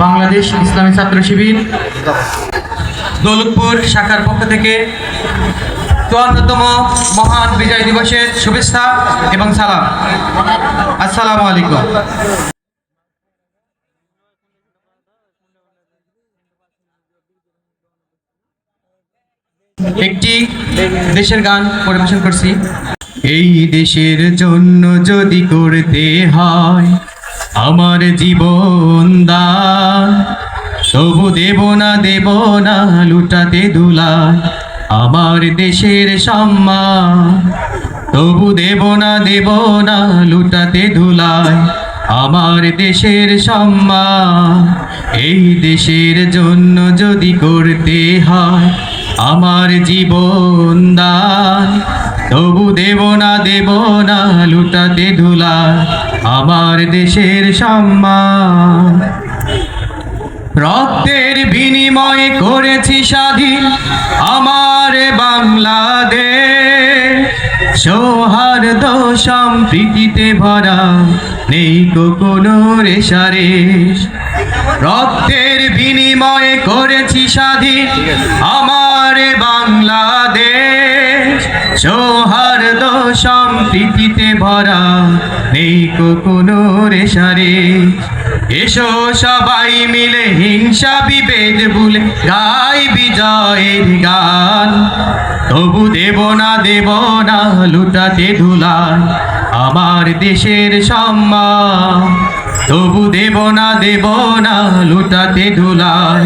বাংলাদেশ ইসলামী ছাত্র শিবির দৌলতপুর শাখার পক্ষ থেকে ৫৪তম মহান বিজয় দিবসের শুভেচ্ছা এবং সালাম। আসসালামু আলাইকুম। একটি দেশের গান পরিবেশন করছি। এই দেশের জন্য যদি করতে হয় আমার জীবন দান, তবু দেব না লুটাতে দুলায় আমার দেশের সম্মান। তবু দেব না লুটাতে দুলায় আমার দেশের সম্মান। এই দেশের জন্য যদি করতে হয় আমার জীবন দান, তবু দেব না লুটাতে ধুলায় আমার দেশের সম্মান। রক্তের বিনিময়ে করেছি স্বাধীন আমার বাংলাদেশ, সৌহার্দ্য সম্প্রীতিতে ভরা নেই কোনো রেশারেশ। রক্তের বিনিময়ে করেছি স্বাধীন আমার বাংলাদেশ, সৌহার্দ্য সম্প্রীতিতে ভরা নেই কোনো রেশারেশ। এসো সবাই মিলে হিংসা বিভেদ ভুলে গাই বিজয়ের গান, তবু দেব না লুটাতে ধুলায় আমার দেশের সম্মান। তবু দেব না লুটাতে ধুলায়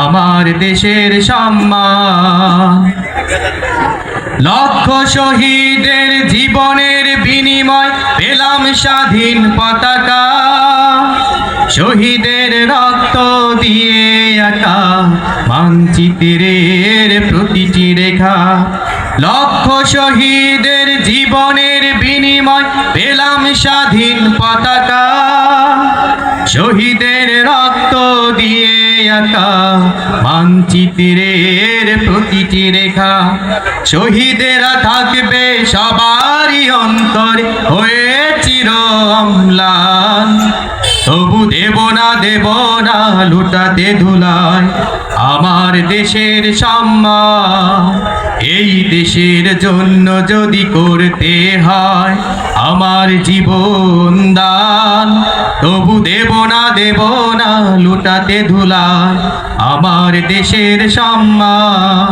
আমার দেশের সম্মান। লক্ষ শহীদের জীবনের বিনিময় পেলাম স্বাধীন পতাকা, শহীদের রক্ত দিয়ে আঁকা মানচিত্রের প্রতিটি রেখা। লক্ষ শহীদের জীবনের বিনিময় পেলাম স্বাধীন পতাকা, শহীদের রক্ত দিয়ে আঁকা মানচিত্রের প্রতিটি রেখা। শহীদেরা থাকবে সবারই অন্তরে হয়ে চির অম্লান, তবু দেব না লুটাতে ধুলায় আমার দেশের সম্মান। এই দেশের জন্য যদি করতে হয় আমার জীবন দান, তবু দেব না লুটাতে ধুলায় আমার দেশের সম্মান।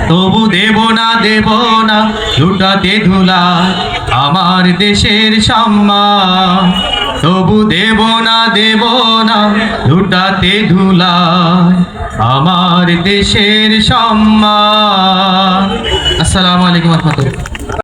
তবু দেব না লুটাতে ধুলায় আমার দেশের সম্মান। তবু দেব না লুটাতে ধুলায় আমার দেশের সম্মান। আসসালামু আলাইকুম ওয়া রাহমাতুল্লাহ।